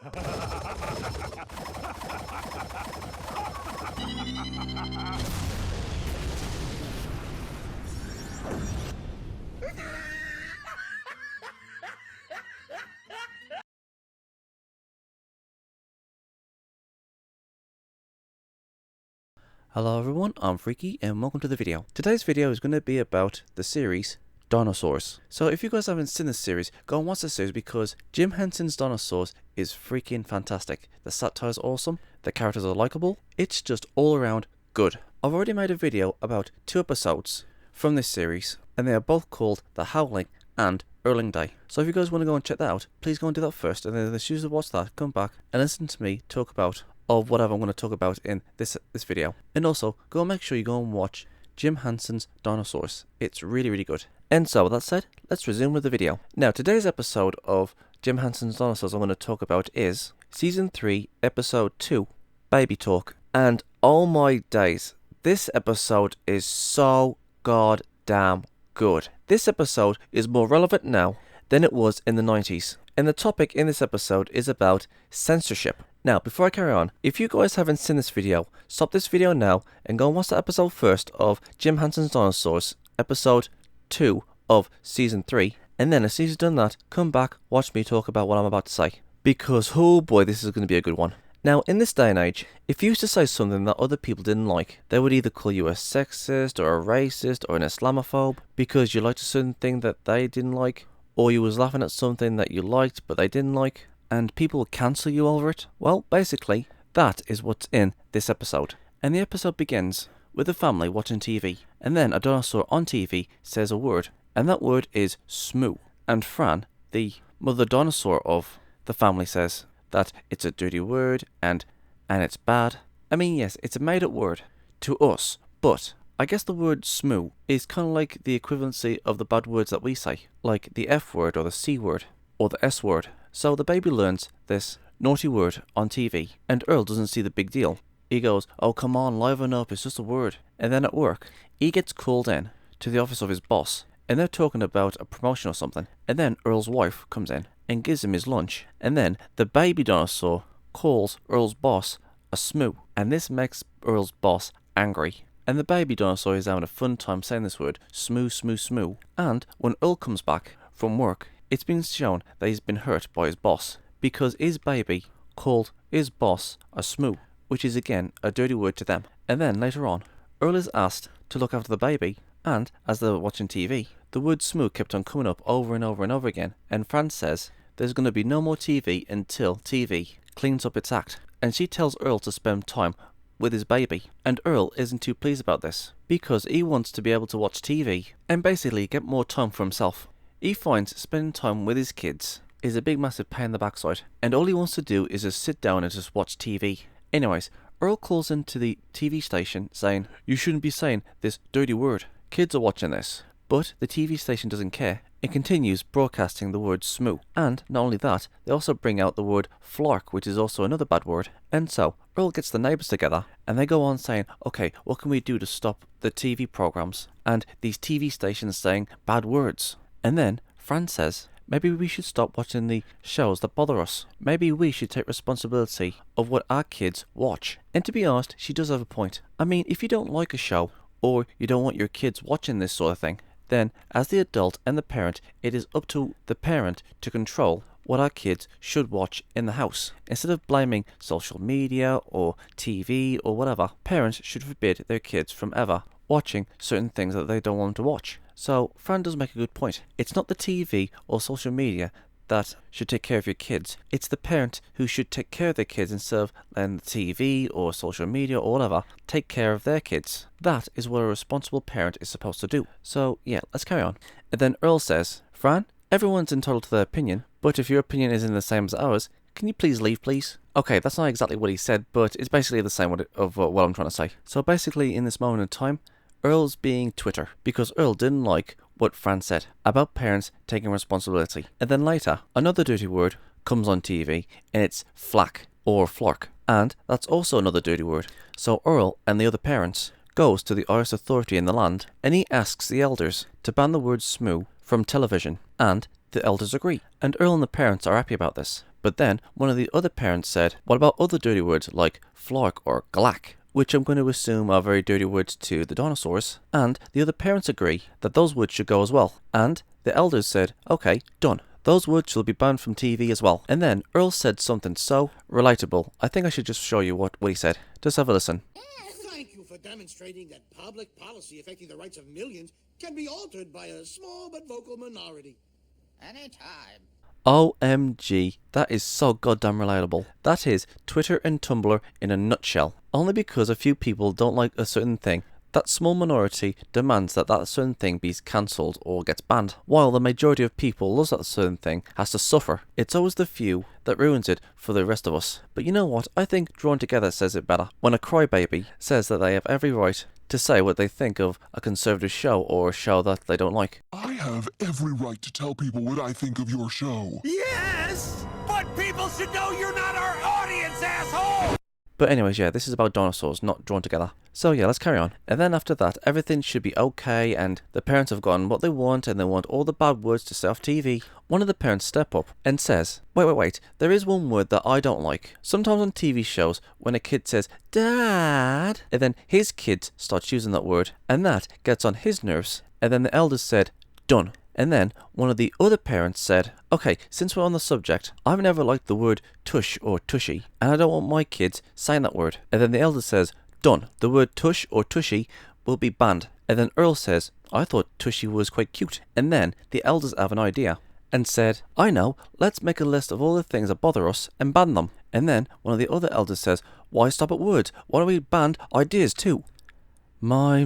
Hello everyone, I'm Freaky and welcome to the video. Today's video is going to be about the series Dinosaurs. So if you guys haven't seen this series, go and watch this series because Jim Henson's Dinosaurs is freaking fantastic. The satire is awesome, the characters are likable, it's just all around good. I've already made a video about 2 episodes from this series and they are both called The Howling and Erling Day. So if you guys want to go and check that out, please go and do that first, and then as soon as you watch that, come back and listen to me talk about whatever I'm going to talk about in this video. And also, go and make sure you go and watch Jim Henson's Dinosaurs. It's really good. And so with that said, let's resume with the video. Now today's episode of Jim Henson's Dinosaurs I'm going to talk about is Season 3, Episode 2, Baby Talk. And oh my days, this episode is so goddamn good. This episode is more relevant now than it was in the 90s. And the topic in this episode is about censorship. Now, before I carry on, if you guys haven't seen this video, stop this video now and go and watch the episode first of Jim Henson's Dinosaurs, episode 2 of season 3. And then as soon as you've done that, come back, watch me talk about what I'm about to say. Because, oh boy, this is going to be a good one. Now, in this day and age, if you used to say something that other people didn't like, they would either call you a sexist or a racist or an Islamophobe because you liked a certain thing that they didn't like, or you was laughing at something that you liked but they didn't like, and people will cancel you over it. Well, basically, that is what's in this episode. And the episode begins with a family watching TV, and then a dinosaur on TV says a word, and that word is smoo. And Fran, the mother dinosaur of the family, says that it's a dirty word and it's bad. I mean, yes, it's a made-up word to us, but I guess the word smoo is kind of like the equivalency of the bad words that we say, like the F word or the C word or the S word. So the baby learns this naughty word on TV, and Earl doesn't see the big deal. He goes, oh come on, liven up, it's just a word. And then at work, he gets called in to the office of his boss, and they're talking about a promotion or something. And then Earl's wife comes in and gives him his lunch, and then the baby dinosaur calls Earl's boss a smoo, and this makes Earl's boss angry. And the baby dinosaur is having a fun time saying this word, smoo, smoo, smoo. And when Earl comes back from work, it's been shown that he's been hurt by his boss, because his baby called his boss a smoo, which is again a dirty word to them. And then later on, Earl is asked to look after the baby, and as they were watching TV, the word smoo kept on coming up over and over and over again, and Fran says there's going to be no more TV until TV cleans up its act. And she tells Earl to spend time with his baby, and Earl isn't too pleased about this, because he wants to be able to watch TV and basically get more time for himself. He finds spending time with his kids is a big massive pain in the backside, and all he wants to do is just sit down and just watch TV. Anyways, Earl calls into the TV station saying, you shouldn't be saying this dirty word, kids are watching this. But the TV station doesn't care. It continues broadcasting the word smoo. And not only that, they also bring out the word flark, which is also another bad word. And so Earl gets the neighbours together and they go on saying, okay, what can we do to stop the TV programs and these TV stations saying bad words? And then Fran says, maybe we should stop watching the shows that bother us. Maybe we should take responsibility of what our kids watch. And to be honest, she does have a point. I mean, if you don't like a show, or you don't want your kids watching this sort of thing, then as the adult and the parent, it is up to the parent to control what our kids should watch in the house. Instead of blaming social media or TV or whatever, parents should forbid their kids from ever watching certain things that they don't want them to watch. So Fran does make a good point. It's not the TV or social media that should take care of your kids. It's the parent who should take care of their kids instead of letting the TV or social media or whatever take care of their kids. That is what a responsible parent is supposed to do. So yeah, let's carry on. And then Earl says, Fran, everyone's entitled to their opinion, but if your opinion isn't the same as ours, can you please leave, please? Okay, that's not exactly what he said, but it's basically the same of what I'm trying to say. So basically, in this moment in time, Earl's being Twitter, because Earl didn't like what Fran said about parents taking responsibility. And then later, another dirty word comes on TV, and it's flack or flark. And that's also another dirty word. So Earl and the other parents goes to the highest authority in the land, and he asks the elders to ban the word smoo from television, and the elders agree. And Earl and the parents are happy about this. But then one of the other parents said, what about other dirty words like flark or glack? Which I'm going to assume are very dirty words to the dinosaurs. And the other parents agree that those words should go as well. And the elders said, okay, done. Those words shall be banned from TV as well. And then Earl said something so relatable. I think I should just show you what he said. Just have a listen. Thank you for demonstrating that public policy affecting the rights of millions can be altered by a small but vocal minority. Anytime. OMG, that is so goddamn relatable. That is Twitter and Tumblr in a nutshell. Only because a few people don't like a certain thing, that small minority demands that certain thing be cancelled or gets banned, while the majority of people loves that certain thing has to suffer. It's always the few that ruins it for the rest of us. But you know what? I think Drawn Together says it better. When a crybaby says that they have every right to say what they think of a conservative show or a show that they don't like. I have every right to tell people what I think of your show. Yes, but people should know you're not our audience, asshole! But anyways, yeah, this is about dinosaurs, not Drawn Together. So yeah, let's carry on. And then after that, everything should be okay, and the parents have gotten what they want, and they want all the bad words to stay off TV. One of the parents step up and says, wait, there is one word that I don't like. Sometimes on TV shows, when a kid says, Dad, and then his kids start using that word, and that gets on his nerves. And then the elders said, done. And then one of the other parents said, okay, since we're on the subject, I've never liked the word tush or tushy, and I don't want my kids saying that word. And then the elder says, done, the word tush or tushy will be banned. And then Earl says, I thought tushy was quite cute. And then the elders have an idea and said, I know, let's make a list of all the things that bother us and ban them. And then one of the other elders says, why stop at words? Why don't we ban ideas too? My.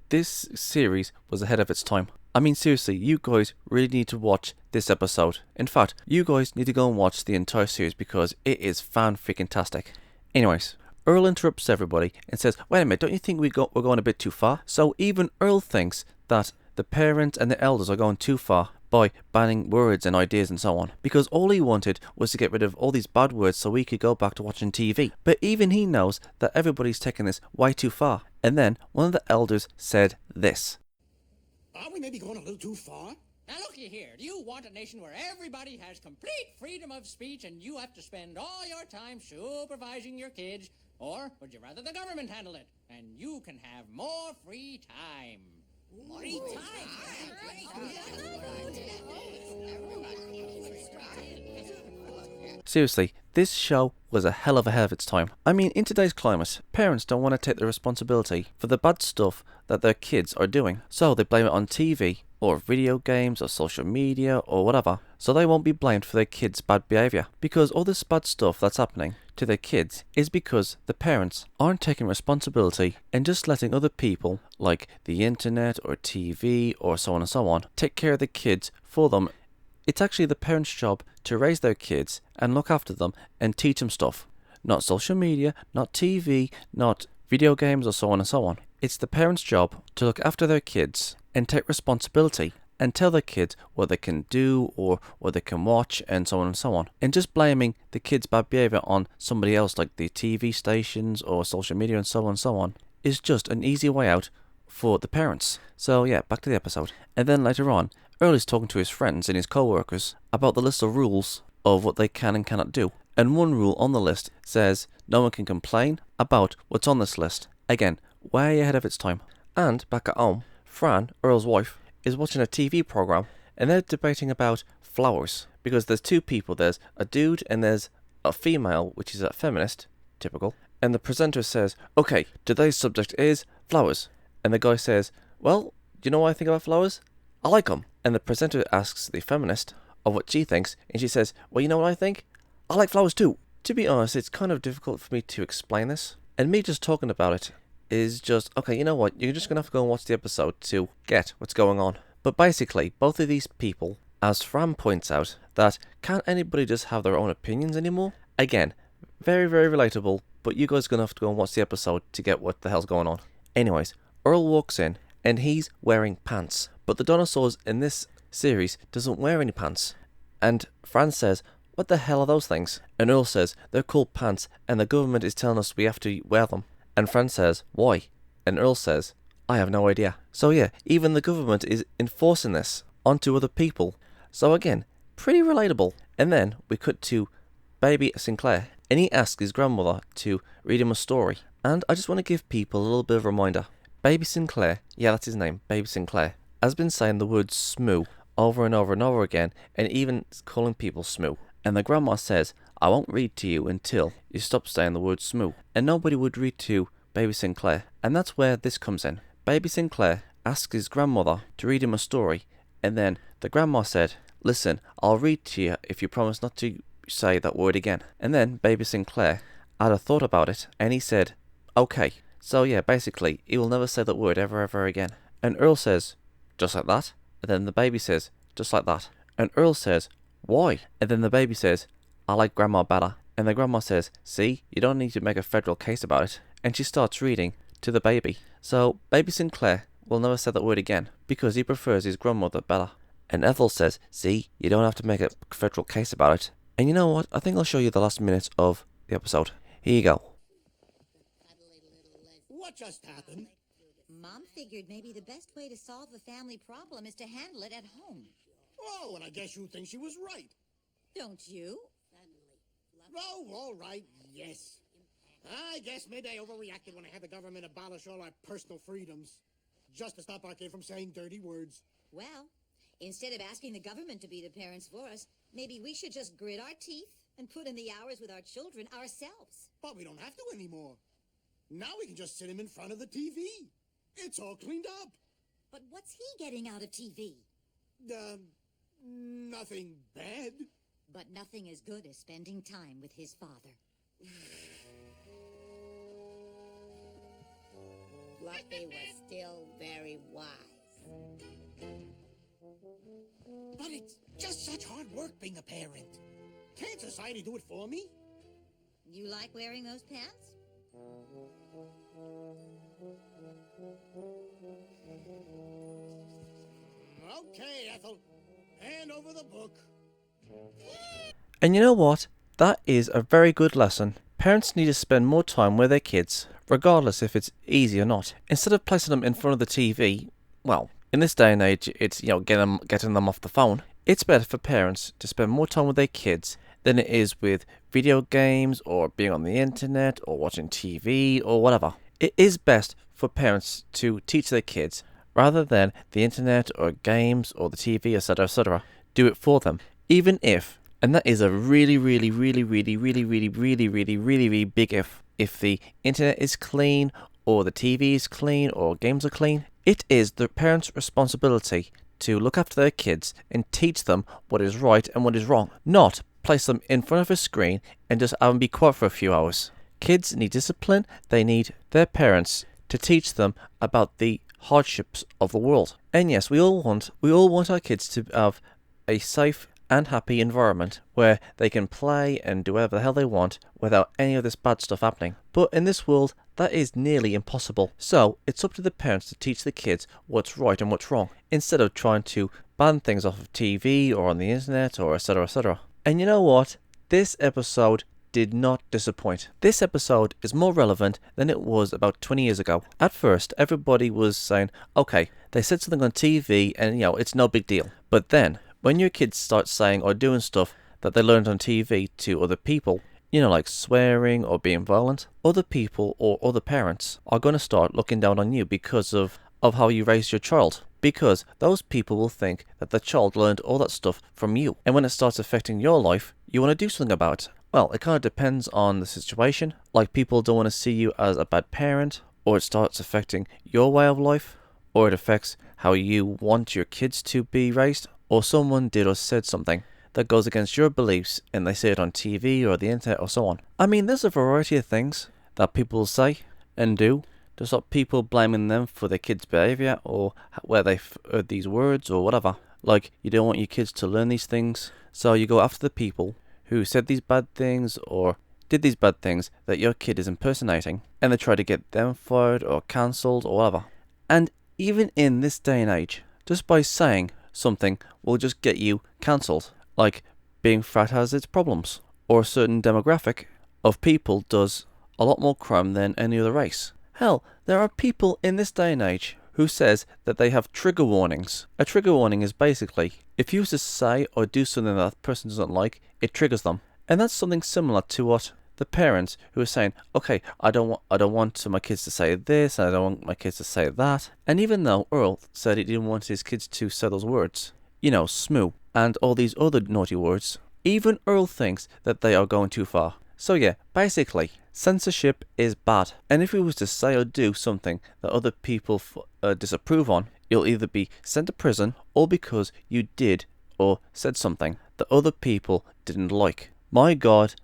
This series was ahead of its time. I mean, seriously, you guys really need to watch this episode. In fact, you guys need to go and watch the entire series because it is fan-freaking-tastic. Anyways, Earl interrupts everybody and says, wait a minute, don't you think we're going a bit too far? So even Earl thinks that the parents and the elders are going too far by banning words and ideas and so on. Because all he wanted was to get rid of all these bad words so he could go back to watching TV. But even he knows that everybody's taking this way too far. And then one of the elders said this. Are we maybe going a little too far? Now looky here, do you want a nation where everybody has complete freedom of speech and you have to spend all your time supervising your kids? Or would you rather the government handle it and you can have more free time? Free Seriously, this show was a hell of ahead of its time. I mean, in today's climate, parents don't want to take the responsibility for the bad stuff that their kids are doing. So they blame it on TV, or video games, or social media, or whatever. So they won't be blamed for their kids' bad behaviour. Because all this bad stuff that's happening to their kids is because the parents aren't taking responsibility and just letting other people, like the internet, or TV, or so on and so on, take care of the kids for them. It's actually the parents' job to raise their kids and look after them and teach them stuff. Not social media, not TV, not video games or so on and so on. It's the parents' job to look after their kids and take responsibility and tell their kids what they can do or what they can watch and so on and so on. And just blaming the kids' bad behaviour on somebody else like the TV stations or social media and so on is just an easy way out for the parents. So yeah, back to the episode. And then later on, Earl is talking to his friends and his co-workers about the list of rules of what they can and cannot do. And one rule on the list says no one can complain about what's on this list. Again, way ahead of its time. And back at home, Fran, Earl's wife, is watching a TV program and they're debating about flowers. Because there's two people, there's a dude and there's a female, which is a feminist, typical. And the presenter says, okay, today's subject is flowers. And the guy says, well, do you know what I think about flowers? I like them. And the presenter asks the feminist of what she thinks, and she says, well, you know what I think? I like flowers too. To be honest, it's kind of difficult for me to explain this. And me just talking about it is just, okay, you know what? You're just going to have to go and watch the episode to get what's going on. But basically, both of these people, as Fran points out, that can't anybody just have their own opinions anymore? Again, very, very relatable, but you guys are going to have to go and watch the episode to get what the hell's going on. Anyways, Earl walks in, and he's wearing pants. But the dinosaurs in this series doesn't wear any pants. And Fran says, what the hell are those things? And Earl says, they're called pants and the government is telling us we have to wear them. And Fran says, why? And Earl says, I have no idea. So yeah, even the government is enforcing this onto other people. So again, pretty relatable. And then we cut to baby Sinclair, and he asks his grandmother to read him a story. And I just want to give people a little bit of a reminder. Baby Sinclair, yeah, that's his name, Baby Sinclair, has been saying the word smoo over and over and over again, and even calling people smoo. And the grandma says, I won't read to you until you stop saying the word smoo. And nobody would read to Baby Sinclair. And that's where this comes in. Baby Sinclair asks his grandmother to read him a story, and then the grandma said, listen, I'll read to you if you promise not to say that word again. And then Baby Sinclair had a thought about it, and he said, okay. So yeah, basically, he will never say that word ever again. And Earl says, just like that? And then the baby says, just like that. And Earl says, why? And then the baby says, I like grandma better. And the grandma says, see, you don't need to make a federal case about it. And she starts reading to the baby. So Baby Sinclair will never say that word again, because he prefers his grandmother better. And Ethel says, see, you don't have to make a federal case about it. And you know what? I think I'll show you the last minute of the episode. Here you go. What just happened? Mom figured maybe the best way to solve the family problem is to handle it at home. Oh, and I guess you think she was right. Don't you? Oh, all right, yes. I guess maybe I overreacted when I had the government abolish all our personal freedoms, just to stop our kid from saying dirty words. Well, instead of asking the government to be the parents for us, maybe we should just grit our teeth and put in the hours with our children ourselves. But we don't have to anymore. Now we can just sit him in front of the TV. It's all cleaned up. But what's he getting out of TV? Nothing bad. But nothing as good as spending time with his father. Fluffy was still very wise. But it's just such hard work being a parent. Can't society do it for me? You like wearing those pants? Okay, Ethel. Hand over the book. And you know what? That is a very good lesson. Parents need to spend more time with their kids, regardless if it's easy or not. Instead of placing them in front of the TV, well, in this day and age, it's, getting them off the phone. It's better for parents to spend more time with their kids than it is with video games or being on the internet or watching TV or whatever. It is best for parents to teach their kids rather than the internet or games or the TV, etc., do it for them. Even if, and that is a really big if the internet is clean or the TV is clean or games are clean, it is the parents' responsibility to look after their kids and teach them what is right and what is wrong, not place them in front of a screen and just have them be quiet for a few hours. Kids need discipline. They need their parents to teach them about the hardships of the world. And yes, we all want our kids to have a safe and happy environment where they can play and do whatever the hell they want without any of this bad stuff happening. But in this world, that is nearly impossible. So it's up to the parents to teach the kids what's right and what's wrong, instead of trying to ban things off of TV or on the internet or etc. And you know what? This episode did not disappoint. This episode is more relevant than it was about 20 years ago. At first, everybody was saying, okay, they said something on TV and it's no big deal. But then, when your kids start saying or doing stuff that they learned on TV to other people, like swearing or being violent, other people or other parents are going to start looking down on you because of how you raised your child. Because those people will think that the child learned all that stuff from you. And when it starts affecting your life, you want to do something about it. Well, it kind of depends on the situation. Like, people don't want to see you as a bad parent, or it starts affecting your way of life, or it affects how you want your kids to be raised, or someone did or said something that goes against your beliefs and they say it on TV or the internet or so on. I mean, there's a variety of things that people say and do to stop people blaming them for their kids' behaviour or where they've heard these words or whatever. Like, you don't want your kids to learn these things, so you go after the people who said these bad things or did these bad things that your kid is impersonating, and they try to get them fired or cancelled or whatever. And even in this day and age, just by saying something will just get you cancelled. Like, being fat has its problems, or a certain demographic of people does a lot more crime than any other race. Hell, there are people in this day and age who says that they have trigger warnings. A trigger warning is basically, if you was to say or do something that person doesn't like, it triggers them. And that's something similar to what the parents who are saying, okay, I don't want my kids to say this, I don't want my kids to say that. And even though Earl said he didn't want his kids to say those words, you know, smoo, and all these other naughty words, even Earl thinks that they are going too far. So yeah, basically, censorship is bad. And if you was to say or do something that other people disapprove on, you'll either be sent to prison or because you did or said something that other people didn't like. My God,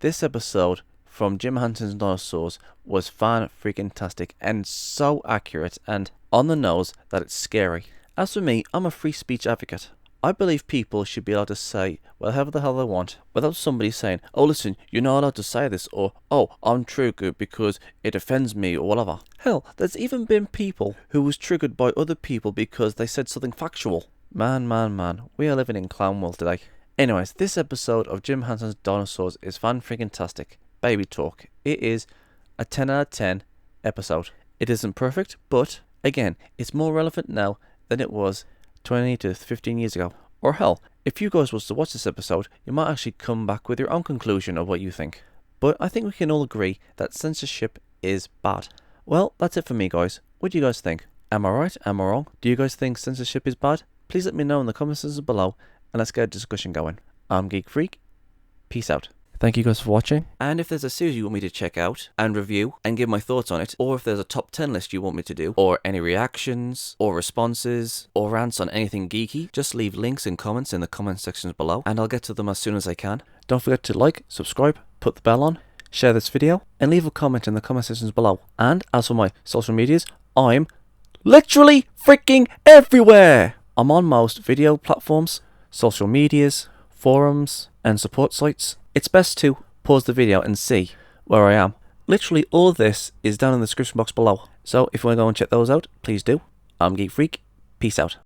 this episode from Jim Henson's Dinosaurs was fan-freaking-tastic and so accurate and on the nose that it's scary. As for me, I'm a free speech advocate. I believe people should be allowed to say whatever the hell they want without somebody saying, oh listen, you're not allowed to say this, or oh, I'm triggered because it offends me, or whatever. Hell, there's even been people who was triggered by other people because they said something factual. Man, we are living in clown world today. Anyways, this episode of Jim Henson's Dinosaurs is fan-freaking-tastic. Baby talk. It is a 10 out of 10 episode. It isn't perfect, but again, it's more relevant now than it was 20 to 15 years ago. Or hell, if you guys was to watch this episode, you might actually come back with your own conclusion of what you think. But I think we can all agree that censorship is bad. Well, that's it for me, guys. What do you guys think? Am I right? Am I wrong? Do you guys think censorship is bad? Please let me know in the comment sections below, and let's get a discussion going. I'm Geek Freak. Peace out. Thank you guys for watching. And if there's a series you want me to check out and review and give my thoughts on it, or if there's a top 10 list you want me to do, or any reactions, or responses, or rants on anything geeky, just leave links and comments in the comment sections below, and I'll get to them as soon as I can. Don't forget to like, subscribe, put the bell on, share this video, and leave a comment in the comment sections below. And as for my social medias, I'm literally freaking everywhere! I'm on most video platforms, social medias, forums, and support sites. It's best to pause the video and see where I am. Literally all of this is down in the description box below. So if you want to go and check those out, please do. I'm Geek Freak. Peace out.